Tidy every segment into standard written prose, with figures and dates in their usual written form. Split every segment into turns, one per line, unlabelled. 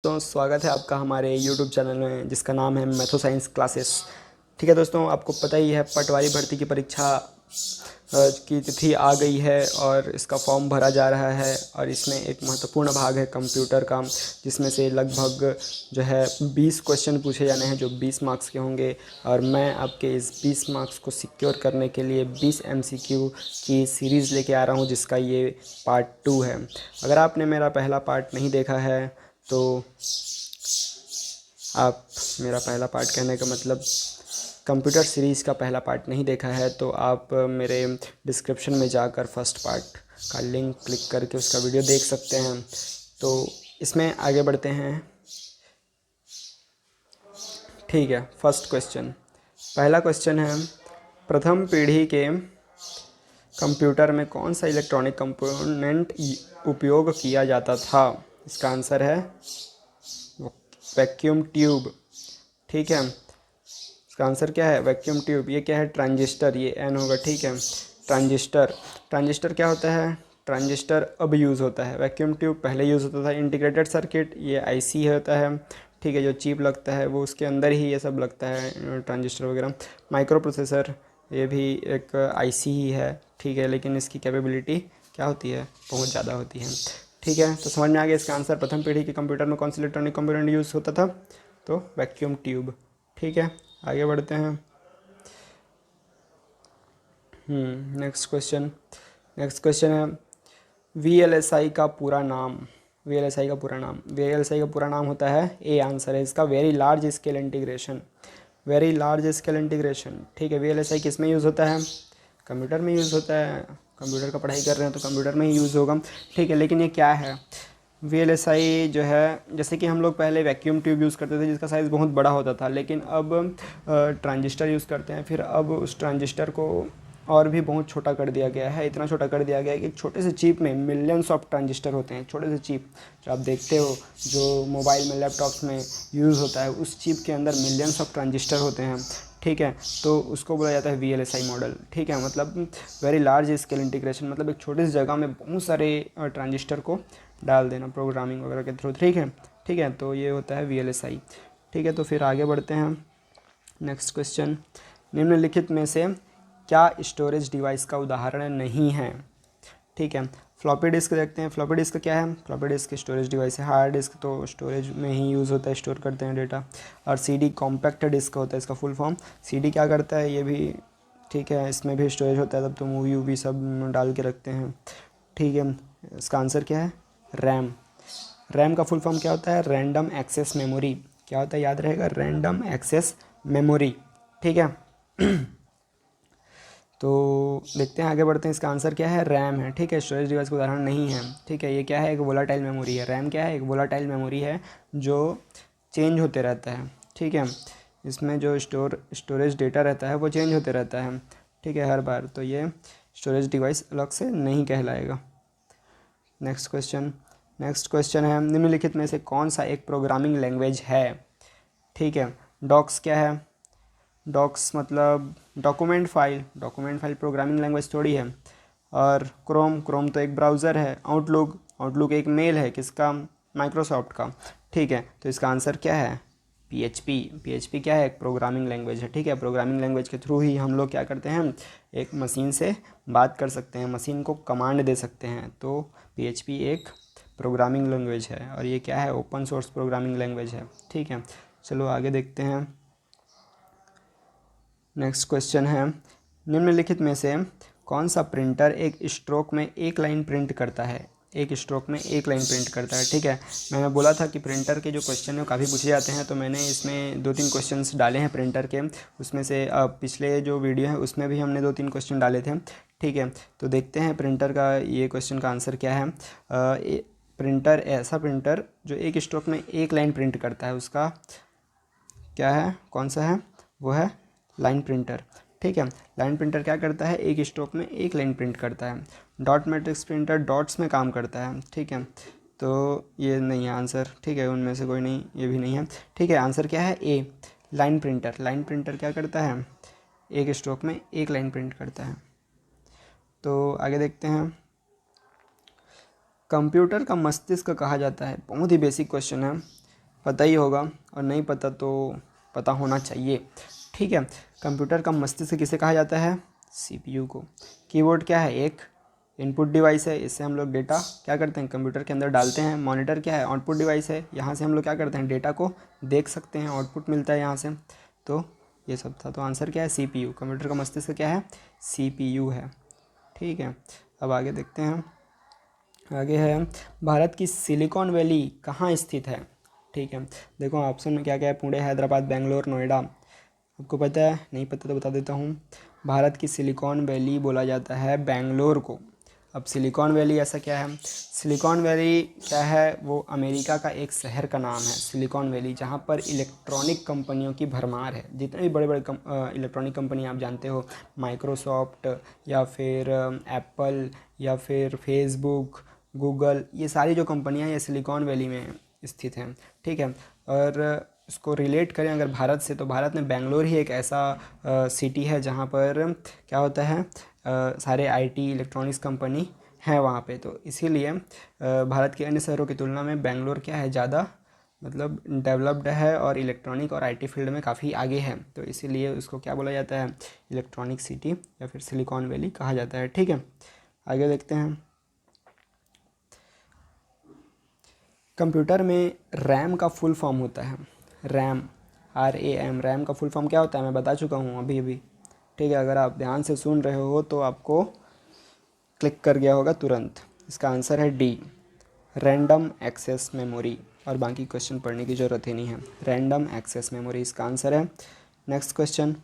तो स्वागत है आपका हमारे YouTube चैनल में जिसका नाम है मैथो साइंस क्लासेस। ठीक है दोस्तों, आपको पता ही है पटवारी भर्ती की परीक्षा की तिथि आ गई है और इसका फॉर्म भरा जा रहा है। और इसमें एक महत्वपूर्ण भाग है कंप्यूटर का, जिसमें से लगभग जो है 20 क्वेश्चन पूछे जाने हैं जो 20 मार्क्स के होंगे। और मैं आपके इस 20 मार्क्स को सिक्योर करने के लिए 20 MCQ की सीरीज़ लेके आ रहा हूँ, जिसका ये पार्ट 2 है। अगर आपने मेरा पहला पार्ट नहीं देखा है तो आप मेरा पहला पार्ट कहने का मतलब कंप्यूटर सीरीज़ का पहला पार्ट नहीं देखा है तो आप मेरे डिस्क्रिप्शन में जाकर फर्स्ट पार्ट का लिंक क्लिक करके उसका वीडियो देख सकते हैं। तो इसमें आगे बढ़ते हैं। ठीक है, फर्स्ट क्वेश्चन, पहला क्वेश्चन है, प्रथम पीढ़ी के कंप्यूटर में कौन सा इलेक्ट्रॉनिक कंपोनेंट उपयोग किया जाता था? इसका आंसर है वैक्यूम ट्यूब। ठीक है, इसका आंसर क्या है? Vacuum tube. ये क्या है? ट्रांजिस्टर, ये एन होगा। ठीक है, ट्रांजिस्टर। ट्रांजिस्टर क्या होता है? ट्रांजिस्टर अब यूज़ होता है। वैक्यूम ट्यूब पहले यूज़ होता था। इंटीग्रेटेड सर्किट, ये आईसी होता है। ठीक है, जो चिप लगता है वो उसके अंदर ही ये सब लगता है, ट्रांजिस्टर वगैरह। माइक्रो प्रोसेसर, ये भी एक आईसी ही है। ठीक है, लेकिन इसकी कैपेबिलिटी क्या होती है? बहुत ज़्यादा होती है। ठीक है, तो समझ में आ गया इसका आंसर। प्रथम पीढ़ी के कंप्यूटर में कौन सा इलेक्ट्रॉनिक कंपोनेंट यूज़ होता था? तो वैक्यूम ट्यूब। ठीक है, आगे बढ़ते हैं। Next question. नेक्स्ट क्वेश्चन है, VLSI का पूरा नाम। VLSI का पूरा नाम, VLSI का पूरा नाम होता है, ए आंसर है इसका, very large scale integration. Very large scale integration. ठीक है, VLSI किस में यूज़ होता है? कंप्यूटर में यूज़ होता है। कंप्यूटर का पढ़ाई कर रहे हैं तो कंप्यूटर में ही यूज़ होगा। ठीक है, लेकिन ये क्या है? VLSI जो है, जैसे कि हम लोग पहले वैक्यूम ट्यूब यूज़ करते थे जिसका साइज़ बहुत बड़ा होता था, लेकिन अब ट्रांजिस्टर यूज़ करते हैं। फिर अब उस ट्रांजिस्टर को और भी बहुत छोटा कर दिया गया है। इतना छोटा कर दिया गया है कि छोटे से चिप में मिलियंस ऑफ ट्रांजिस्टर होते हैं। छोटे से चिप जो आप देखते हो, जो मोबाइल में, लैपटॉप्स में यूज़ होता है, उस चिप के अंदर मिलियंस ऑफ ट्रांजिस्टर होते हैं। ठीक है, तो उसको बोला जाता है VLSI मॉडल। ठीक है, मतलब वेरी लार्ज स्केल इंटीग्रेशन, मतलब एक छोटी सी जगह में बहुत सारे ट्रांजिस्टर को डाल देना प्रोग्रामिंग वगैरह के थ्रू। ठीक है, ठीक है, तो ये होता है VLSI। ठीक है, तो फिर आगे बढ़ते हैं। नेक्स्ट क्वेश्चन, निम्नलिखित में से क्या स्टोरेज डिवाइस का उदाहरण नहीं है? ठीक है, फ्लॉपी डिस्क देखते हैं। फ्लॉपी डिस्क क्या है? फ्लॉपी डिस्क स्टोरेज डिवाइस है। हार्ड डिस्क तो स्टोरेज में ही यूज़ होता है, स्टोर करते हैं डेटा। और CD कॉम्पैक्ट डिस्क होता है इसका फुल फॉर्म। CD क्या करता है? ये भी ठीक है, इसमें भी स्टोरेज होता है, तब तो मूवी वूवी सब डाल के रखते हैं। ठीक है, इसका आंसर क्या है? रैम। रैम का फुल फॉर्म क्या होता है? Random access memory. क्या होता है? याद रहेगा, रैंडम एक्सेस मेमोरी। ठीक है, तो देखते हैं, आगे बढ़ते हैं। इसका आंसर क्या है? रैम है। ठीक है, स्टोरेज डिवाइस का उदाहरण नहीं है। ठीक है, ये क्या है? एक वोलाटाइल मेमोरी है। रैम क्या है? एक वोलाटाइल मेमोरी है जो चेंज होते रहता है। ठीक है, इसमें जो स्टोरेज डेटा रहता है वो चेंज होते रहता है। ठीक है, हर बार। तो ये स्टोरेज डिवाइस अलग से नहीं कहलाएगा। Next question. नेक्स्ट क्वेश्चन है, निम्नलिखित में से कौन सा एक प्रोग्रामिंग लैंग्वेज है? ठीक है, डॉक्स क्या है? डॉक्स मतलब document file. Document file programming language थोड़ी है। और क्रोम तो एक ब्राउज़र है। आउटलुक एक मेल है, किसका? माइक्रोसॉफ्ट का। ठीक है, तो इसका आंसर क्या है? PHP क्या है? एक प्रोग्रामिंग लैंग्वेज है। ठीक है, प्रोग्रामिंग लैंग्वेज के थ्रू ही हम लोग क्या करते हैं? एक मशीन से बात कर सकते हैं, मशीन को कमांड दे सकते हैं। तो PHP एक प्रोग्रामिंग लैंग्वेज है और ये क्या है? ओपन सोर्स प्रोग्रामिंग लैंग्वेज है। ठीक है, चलो आगे देखते हैं। नेक्स्ट क्वेश्चन है, निम्नलिखित में से कौन सा प्रिंटर एक स्ट्रोक में एक लाइन प्रिंट करता है? एक स्ट्रोक में एक लाइन प्रिंट करता है। ठीक है, मैंने बोला था कि प्रिंटर के जो क्वेश्चन है काफ़ी पूछे जाते हैं, तो मैंने इसमें 2-3 क्वेश्चंस डाले हैं प्रिंटर के। उसमें से पिछले जो वीडियो है उसमें भी हमने 2-3 क्वेश्चन डाले थे। ठीक है, तो देखते हैं प्रिंटर का ये क्वेश्चन का आंसर क्या है। प्रिंटर, ऐसा प्रिंटर जो एक स्ट्रोक में एक लाइन प्रिंट करता है, उसका क्या है? कौन सा है? वो है लाइन प्रिंटर। ठीक है, लाइन प्रिंटर क्या करता है? एक स्ट्रोक में एक लाइन प्रिंट करता है। डॉट मैट्रिक्स प्रिंटर डॉट्स में काम करता है। ठीक है, तो ये नहीं है आंसर। ठीक है, उनमें से कोई नहीं, ये भी नहीं है। ठीक है, आंसर क्या है? ए, लाइन प्रिंटर। लाइन प्रिंटर क्या करता है? एक स्ट्रोक में एक लाइन प्रिंट करता है। तो आगे देखते हैं। कंप्यूटर का मस्तिष्क कहा जाता है, बहुत ही बेसिक क्वेश्चन है। पता ही होगा, और नहीं पता तो पता होना चाहिए, ठीक है। कंप्यूटर का मस्तिष्क किसे कहा जाता है? CPU को। कीबोर्ड क्या है? एक इनपुट डिवाइस है, इससे हम लोग डेटा क्या करते हैं? कंप्यूटर के अंदर डालते हैं। मॉनिटर क्या है? आउटपुट डिवाइस है, यहाँ से हम लोग क्या करते हैं? डेटा को देख सकते हैं, आउटपुट मिलता है यहाँ से। तो ये सब था, तो आंसर क्या है? CPU। कंप्यूटर का मस्तिष्क क्या है? CPU है, ठीक है। अब आगे देखते हैं, आगे है भारत की सिलिकॉन वैली कहाँ स्थित है? ठीक है, देखो ऑप्शन में क्या क्या है? पुणे, हैदराबाद, बेंगलोर, नोएडा। आपको पता है? नहीं पता तो बता देता हूँ। भारत की सिलिकॉन वैली बोला जाता है बेंगलोर को। अब सिलिकॉन वैली ऐसा क्या है? सिलिकॉन वैली क्या है? वो अमेरिका का एक शहर का नाम है, सिलिकॉन वैली, जहाँ पर इलेक्ट्रॉनिक कंपनियों की भरमार है। जितने भी बड़े बड़े इलेक्ट्रॉनिक कंपनी आप जानते हो, माइक्रोसॉफ्ट या फिर एप्पल या फिर फेसबुक, गूगल, ये सारी जो कंपनियां ये सिलिकॉन वैली में स्थित हैं, ठीक है। और इसको रिलेट करें अगर भारत से, तो भारत में बेंगलोर ही एक ऐसा सिटी है जहाँ पर क्या होता है, सारे आईटी इलेक्ट्रॉनिक्स कंपनी हैं वहाँ पे। तो इसीलिए भारत के अन्य शहरों की तुलना में बेंगलोर क्या है, ज़्यादा मतलब डेवलप्ड है और इलेक्ट्रॉनिक और आईटी फील्ड में काफ़ी आगे है। तो इसीलिए उसको क्या बोला जाता है? इलेक्ट्रॉनिक सिटी या फिर सिलिकॉन वैली कहा जाता है, ठीक है। आगे देखते हैं, कंप्यूटर में रैम का फुल फॉर्म होता है, रैम, RAM, रैम का फुल फॉर्म क्या होता है? मैं बता चुका हूँ अभी अभी, ठीक है। अगर आप ध्यान से सुन रहे हो तो आपको क्लिक कर गया होगा तुरंत। इसका आंसर है डी, रैंडम एक्सेस मेमोरी, और बाकी क्वेश्चन पढ़ने की ज़रूरत ही नहीं है। रैंडम एक्सेस मेमोरी इसका आंसर है। नेक्स्ट क्वेश्चन,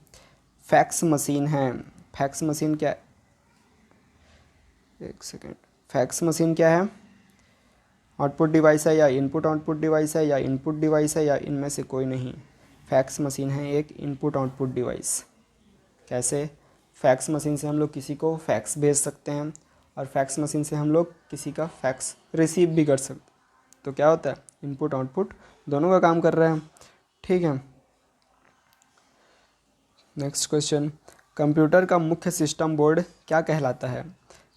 फैक्स मशीन है, फैक्स मशीन क्या, एक सेकेंड, फैक्स मशीन क्या है? आउटपुट डिवाइस है या इनपुट आउटपुट डिवाइस है या इनपुट डिवाइस है या इनमें से कोई नहीं? फैक्स मशीन है एक इनपुट आउटपुट डिवाइस। कैसे? फैक्स मशीन से हम लोग किसी को फैक्स भेज सकते हैं, और फैक्स मशीन से हम लोग किसी का फैक्स रिसीव भी कर सकते हैं। तो क्या होता है? इनपुट आउटपुट दोनों का काम कर रहे हैं, ठीक है। नेक्स्ट क्वेश्चन, कंप्यूटर का मुख्य सिस्टम बोर्ड क्या कहलाता है?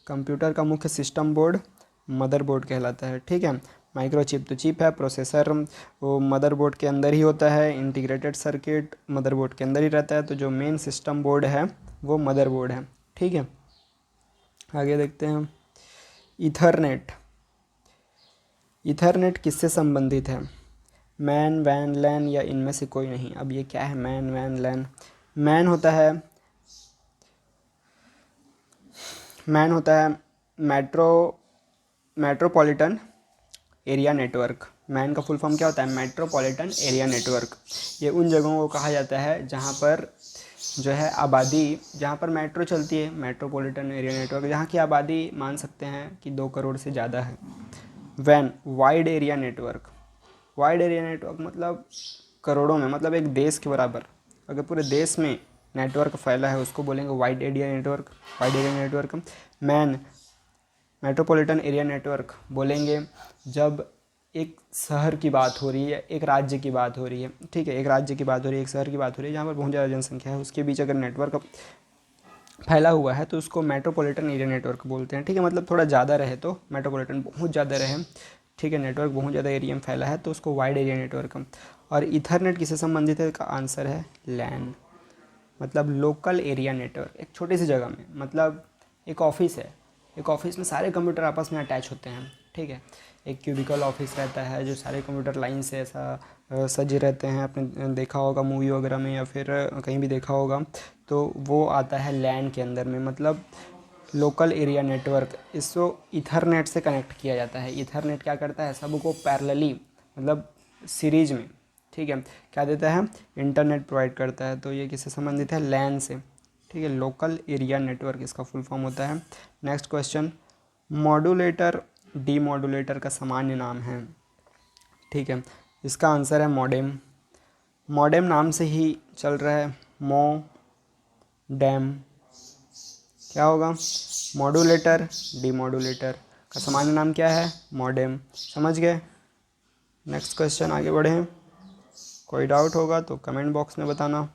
कंप्यूटर का मुख्य सिस्टम बोर्ड मदरबोर्ड कहलाता है, ठीक है। माइक्रोचिप तो चिप है, प्रोसेसर वो मदरबोर्ड के अंदर ही होता है, इंटीग्रेटेड सर्किट मदरबोर्ड के अंदर ही रहता है। तो जो मेन सिस्टम बोर्ड है वो मदरबोर्ड है, ठीक है। आगे देखते हैं, ईथरनेट, ईथरनेट किससे संबंधित है? मैन, वैन, लैन या इनमें से कोई नहीं? अब ये क्या है मैन, वैन, लैन? मैन होता है मेट्रोपॉलिटन एरिया नेटवर्क। मैन का फुल फॉर्म क्या होता है? Metropolitan area network. ये उन जगहों को कहा जाता है जहाँ पर जो है आबादी, जहाँ पर मेट्रो चलती है, मेट्रोपॉलिटन एरिया नेटवर्क, जहाँ की आबादी मान सकते हैं कि 2 करोड़ से ज़्यादा है। वैन, wide area network, wide area network मतलब करोड़ों में, मतलब एक देश के बराबर, अगर पूरे देश में नेटवर्क फैला है उसको बोलेंगे wide area network, wide area network. Man, metropolitan area network बोलेंगे जब एक शहर की बात हो रही है, एक राज्य की बात हो रही है, ठीक है, एक राज्य की बात हो रही है, एक शहर की बात हो रही है जहाँ पर बहुत ज़्यादा जनसंख्या है, उसके बीच अगर नेटवर्क फैला हुआ है तो उसको मेट्रोपॉलिटन एरिया नेटवर्क बोलते हैं, ठीक है। मतलब थोड़ा ज़्यादा रहे तो मेट्रोपॉलिटन, बहुत ज़्यादा रहे, ठीक है, नेटवर्क बहुत ज़्यादा एरिया में फैला है तो उसको वाइड एरिया नेटवर्क। और ईथरनेट किससे संबंधित है? का आंसर है लैन, मतलब लोकल एरिया नेटवर्क। एक छोटी सी जगह में, मतलब एक ऑफिस है, एक ऑफिस में सारे कंप्यूटर आपस में अटैच होते हैं, ठीक है। एक क्यूबिकल ऑफिस रहता है जो सारे कंप्यूटर लाइन से ऐसा सजे रहते हैं, आपने देखा होगा मूवी वगैरह में या फिर कहीं भी देखा होगा। तो वो आता है लैन के अंदर में, मतलब लोकल एरिया नेटवर्क। इसको ईथरनेट से कनेक्ट किया जाता है। ईथरनेट क्या करता है? सबको पैरेलली, मतलब सीरीज में, ठीक है, क्या देता है? इंटरनेट प्रोवाइड करता है। तो ये किससे संबंधित है? लैन से, ठीक है, लोकल एरिया नेटवर्क इसका फुल फॉर्म होता है। नेक्स्ट क्वेश्चन, मॉड्यूलेटर डीमॉड्यूलेटर का सामान्य नाम है, ठीक है, इसका आंसर है मॉडेम। मॉडेम नाम से ही चल रहा है, डैम, क्या होगा? मॉड्यूलेटर डीमॉड्यूलेटर का सामान्य नाम क्या है? मॉडेम। समझ गए? नेक्स्ट क्वेश्चन आगे बढ़ें, कोई डाउट होगा तो कमेंट बॉक्स में बताना।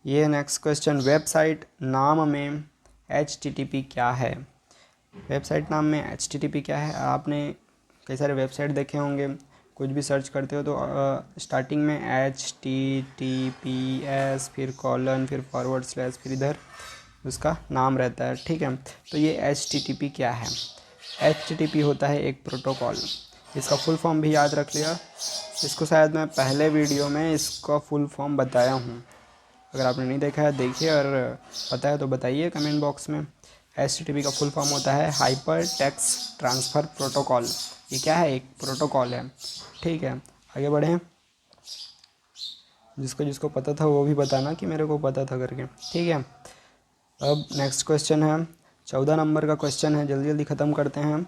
ये नेक्स्ट क्वेश्चन, वेबसाइट नाम में HTTP क्या है? वेबसाइट नाम में HTTP क्या है? आपने कई सारे वेबसाइट देखे होंगे, कुछ भी सर्च करते हो तो स्टार्टिंग में HTTPS फिर कॉलन फिर फॉरवर्ड स्लैश फिर इधर उसका नाम रहता है, ठीक है। तो ये HTTP क्या है? HTTP होता है एक प्रोटोकॉल। इसका फुल फॉर्म भी याद रख लिया, इसको शायद मैं पहले वीडियो में इसका फुल फॉर्म बताया हूँ। अगर आपने नहीं देखा है देखिए, और पता है तो बताइए कमेंट बॉक्स में। HTTP का फुल फॉर्म होता है हाइपर टेक्स्ट ट्रांसफ़र प्रोटोकॉल। ये क्या है? एक प्रोटोकॉल है, ठीक है। आगे बढ़ें, जिसको जिसको पता था वो भी बताना कि मेरे को पता था करके, ठीक है। अब नेक्स्ट क्वेश्चन है, 14 नंबर का क्वेश्चन है, जल्दी जल्दी ख़त्म करते हैं।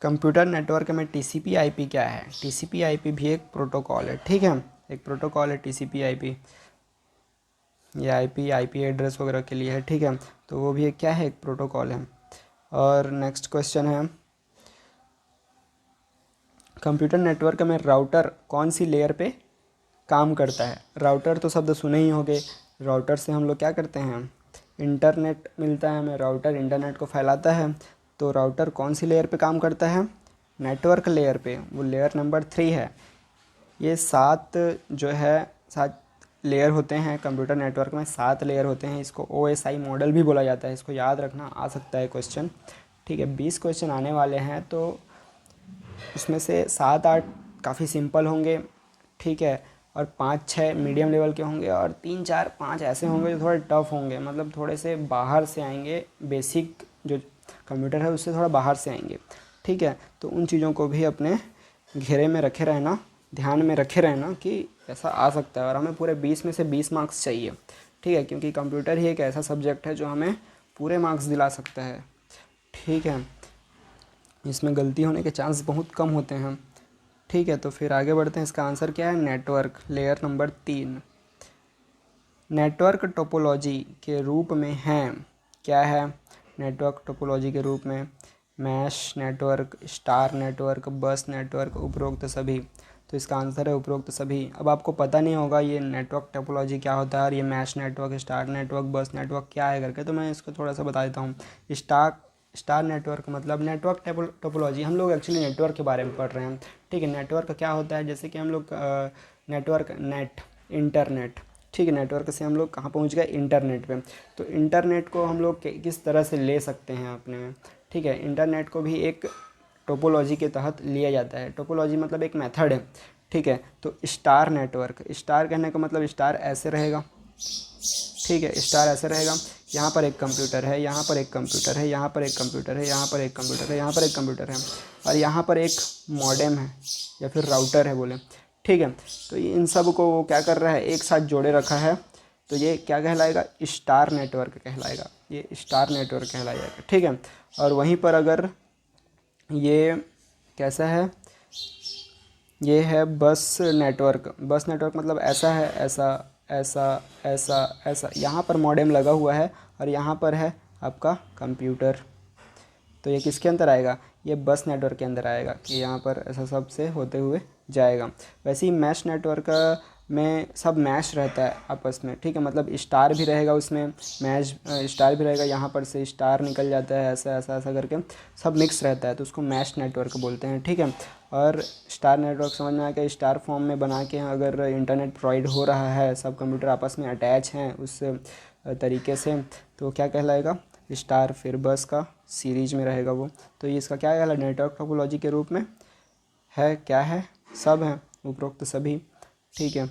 कंप्यूटर नेटवर्क में TCP/IP क्या है? TCP/IP भी एक प्रोटोकॉल है, ठीक है, एक प्रोटोकॉल है TCP/IP। ये IP एड्रेस वगैरह के लिए है, ठीक है। तो वो भी एक क्या है? एक प्रोटोकॉल है। और नेक्स्ट क्वेश्चन है, कंप्यूटर नेटवर्क में राउटर कौन सी लेयर पे काम करता है? राउटर तो शब्द सुने ही होंगे। राउटर से हम लोग क्या करते हैं? इंटरनेट मिलता है हमें, राउटर इंटरनेट को फैलाता है। तो राउटर कौन सी लेयर पे काम करता है? नेटवर्क लेयर पे, वो लेयर नंबर 3 है। ये 7 जो है 7 लेयर होते हैं कंप्यूटर नेटवर्क में, 7 लेयर होते हैं। इसको OSI मॉडल भी बोला जाता है, इसको याद रखना, आ सकता है क्वेश्चन, ठीक है। 20 क्वेश्चन आने वाले हैं, तो उसमें से 7-8 काफ़ी सिंपल होंगे, ठीक है, और 5-6 मीडियम लेवल के होंगे, और 3-4-5 ऐसे होंगे जो थोड़े टफ होंगे, मतलब थोड़े से बाहर से आएंगे, बेसिक जो कंप्यूटर है उससे थोड़ा बाहर से आएंगे, ठीक है। तो उन चीज़ों को भी अपने घेरे में रखे रहना, ध्यान में रखे रहना कि ऐसा आ सकता है। और हमें पूरे 20 में से 20 मार्क्स चाहिए, ठीक है, क्योंकि कंप्यूटर ही एक ऐसा सब्जेक्ट है जो हमें पूरे मार्क्स दिला सकता है, ठीक है। इसमें गलती होने के चांस बहुत कम होते हैं, ठीक है। तो फिर आगे बढ़ते हैं, इसका आंसर क्या है? Network, layer number 3। Network topology के रूप में है, क्या है? नेटवर्क टोपोलॉजी के रूप में मैश नेटवर्क, स्टार नेटवर्क, बस नेटवर्क, उपरोक्त सभी। तो इसका आंसर है उपरोक्त सभी। अब आपको पता नहीं होगा ये नेटवर्क टोपोलॉजी क्या होता है और ये मैश नेटवर्क, स्टार नेटवर्क, बस नेटवर्क क्या है करके, तो मैं इसको थोड़ा सा बता देता हूँ। स्टार नेटवर्क मतलब नेटवर्क टोपोलॉजी, हम लोग एक्चुअली नेटवर्क के बारे में पढ़ रहे हैं, ठीक है। नेटवर्क क्या होता है? जैसे कि हम लोग नेटवर्क, नेट, इंटरनेट, ठीक है। नेटवर्क से हम लोग कहाँ पहुँच गए? इंटरनेट पे। तो इंटरनेट को हम लोग किस तरह से ले सकते हैं अपने में, ठीक है। इंटरनेट को भी एक टोपोलॉजी के तहत लिया जाता है। टोपोलॉजी मतलब एक मेथड है, ठीक है। तो स्टार नेटवर्क, स्टार कहने का मतलब स्टार ऐसे रहेगा, ठीक है। स्टार ऐसे रहेगा, यहाँ पर एक कंप्यूटर है, यहाँ पर एक कंप्यूटर है, यहाँ पर एक कंप्यूटर है, यहाँ पर एक कंप्यूटर है, यहाँ पर एक कंप्यूटर है, और यहाँ पर एक मॉडेम है या फिर राउटर है बोले, ठीक है। तो इन सब को वो क्या कर रहा है? एक साथ जोड़े रखा है। तो ये क्या कहलाएगा? स्टार नेटवर्क कहलाएगा, ये स्टार नेटवर्क कहलाएगा, ठीक है। और वहीं पर अगर ये कैसा है? ये है बस नेटवर्क। बस नेटवर्क मतलब ऐसा है, ऐसा ऐसा ऐसा ऐसा, यहाँ पर मॉडेम लगा हुआ है और यहाँ पर है आपका कंप्यूटर। तो ये किसके अंदर आएगा? ये बस नेटवर्क के अंदर आएगा कि यहाँ पर ऐसा सब से होते हुए जाएगा। वैसे ही मैश नेटवर्क में सब मैश रहता है आपस में, ठीक है। मतलब स्टार भी रहेगा उसमें, मैश स्टार भी रहेगा, यहाँ पर से स्टार निकल जाता है, ऐसा ऐसा ऐसा करके सब मिक्स रहता है, तो उसको मैश नेटवर्क बोलते हैं, ठीक है। और स्टार नेटवर्क समझ में आ गया, स्टार फॉर्म में बना के अगर इंटरनेट प्रोवाइड हो रहा है, सब कंप्यूटर आपस में अटैच हैं उस तरीके से, तो क्या कहलाएगा? स्टार। फिर बस का सीरीज में रहेगा वो। तो ये इसका क्या कहलाएगा? नेटवर्क टोपोलॉजी के रूप में है, क्या है? सब है, उपरोक्त सभी, ठीक है।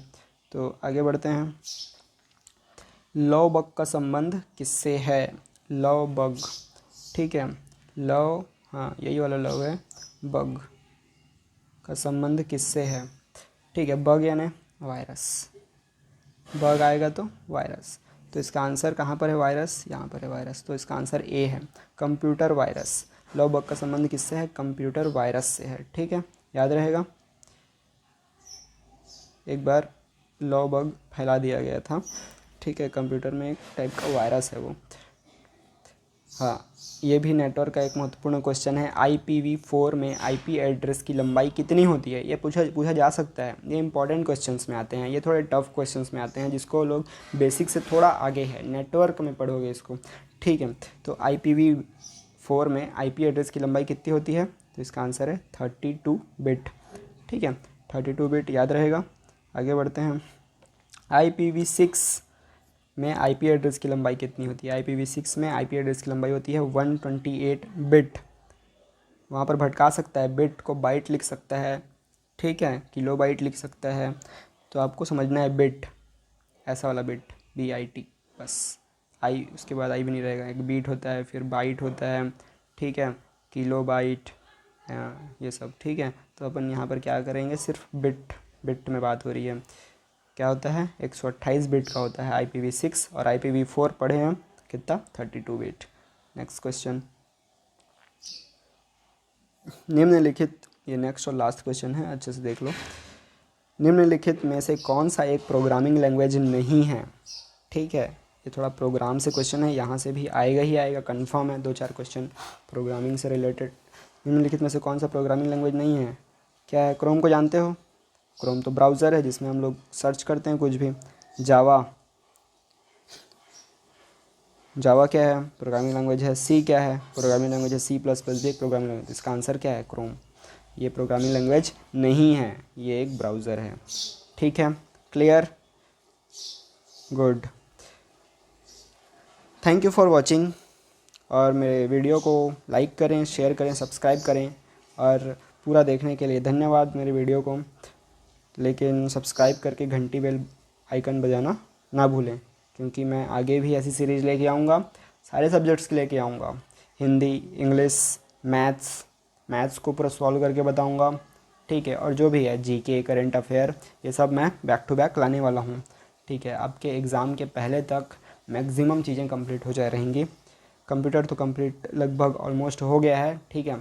तो आगे बढ़ते हैं, लव बग का संबंध किससे है? लव बग, ठीक है। लव, हाँ यही वाला लव है, बग का संबंध किससे है, ठीक है। बग यानी वायरस, बग आएगा तो वायरस। तो इसका आंसर कहाँ पर है? वायरस, यहाँ पर है वायरस। तो इसका आंसर ए है, कंप्यूटर वायरस। लव बग का संबंध किससे है? कंप्यूटर वायरस से है, ठीक है, याद रहेगा। एक बार लव बग फैला दिया गया था, ठीक है, कंप्यूटर में एक टाइप का वायरस है वो। हाँ, ये भी नेटवर्क का एक महत्वपूर्ण क्वेश्चन है। IPv4 में IP एड्रेस की लंबाई कितनी होती है? ये पूछा जा सकता है, ये इंपॉर्टेंट क्वेश्चंस में आते हैं, ये थोड़े टफ क्वेश्चंस में आते हैं, जिसको लोग बेसिक से थोड़ा आगे है, नेटवर्क में पढ़ोगे इसको, ठीक है। तो IPv4 में IP एड्रेस की लंबाई कितनी होती है? तो इसका आंसर है 32 बिट, ठीक है। 32 बिट याद रहेगा। आगे बढ़ते हैं। IPv6 में आईपी एड्रेस की लंबाई कितनी होती है? IPv6 में आईपी एड्रेस की लंबाई होती है 128 बिट। वहाँ पर भटका सकता है, बिट को बाइट लिख सकता है, ठीक है, किलो बाइट लिख सकता है। तो आपको समझना है बिट, ऐसा वाला बिट, BIT, बस। आई उसके बाद आई भी नहीं रहेगा। एक बीट होता है, फिर बाइट होता है, ठीक है, किलो बाइट, ये सब, ठीक है। तो अपन यहाँ पर क्या करेंगे, सिर्फ बिट में बात हो रही है। क्या होता है, 128 बिट का होता है IPv6, और IPv4 पढ़े हैं कितना, 32 बिट। नेक्स्ट क्वेश्चन, निम्नलिखित, ये नेक्स्ट और लास्ट क्वेश्चन है, अच्छे से देख लो। निम्नलिखित में से कौन सा एक प्रोग्रामिंग लैंग्वेज नहीं है? ठीक है, ये थोड़ा प्रोग्राम से क्वेश्चन है, यहाँ से भी आएगा ही आएगा, कंफर्म है। 2-4 क्वेश्चन प्रोग्रामिंग से रिलेटेड। निम्नलिखित में से कौन सा प्रोग्रामिंग लैंग्वेज नहीं है? क्या है? क्रोम को जानते हो? क्रोम तो ब्राउज़र है जिसमें हम लोग सर्च करते हैं कुछ भी। जावा क्या है? प्रोग्रामिंग लैंग्वेज है। सी क्या है? प्रोग्रामिंग लैंग्वेज है। C++ भी एक प्रोग्रामिंग लैंग्वेज। इसका आंसर क्या है? क्रोम। ये प्रोग्रामिंग लैंग्वेज नहीं है, ये एक ब्राउज़र है। ठीक है, clear, good. Thank you for watching. और मेरे वीडियो को लाइक करें, शेयर करें, सब्सक्राइब करें, और पूरा देखने के लिए धन्यवाद मेरे वीडियो को। लेकिन सब्सक्राइब करके घंटी बेल आइकन बजाना ना भूलें, क्योंकि मैं आगे भी ऐसी सीरीज़ लेके आऊँगा, सारे सब्जेक्ट्स की लेके आऊँगा। हिंदी, इंग्लिश, मैथ्स को पूरा सॉल्व करके बताऊँगा, ठीक है। और जो भी है GK, करंट अफेयर, ये सब मैं बैक टू बैक लाने वाला हूँ, ठीक है। आपके एग्ज़ाम के पहले तक मैक्सिमम चीज़ें कंप्लीट हो जाए रहेंगी। कंप्यूटर तो कंप्लीट लगभग ऑलमोस्ट हो गया है, ठीक है।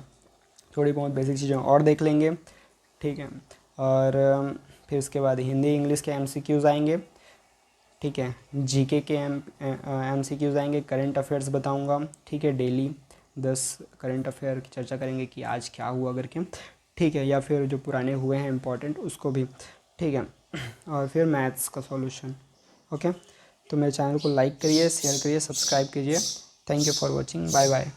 थोड़ी बहुत बेसिक चीज़ें और देख लेंगे, ठीक है। और फिर उसके बाद हिंदी, इंग्लिश के MCQs आएंगे, ठीक है। GK के MCQs आएंगे। करंट अफेयर्स बताऊंगा, ठीक है। डेली 10 करंट अफेयर की चर्चा करेंगे कि आज क्या हुआ करके, ठीक है। या फिर जो पुराने हुए हैं इंपॉर्टेंट, उसको भी, ठीक है। और फिर मैथ्स का सॉल्यूशन, ओके। तो मेरे चैनल को लाइक करिए, शेयर करिए, सब्सक्राइब कीजिए। Thank you for watching, bye bye.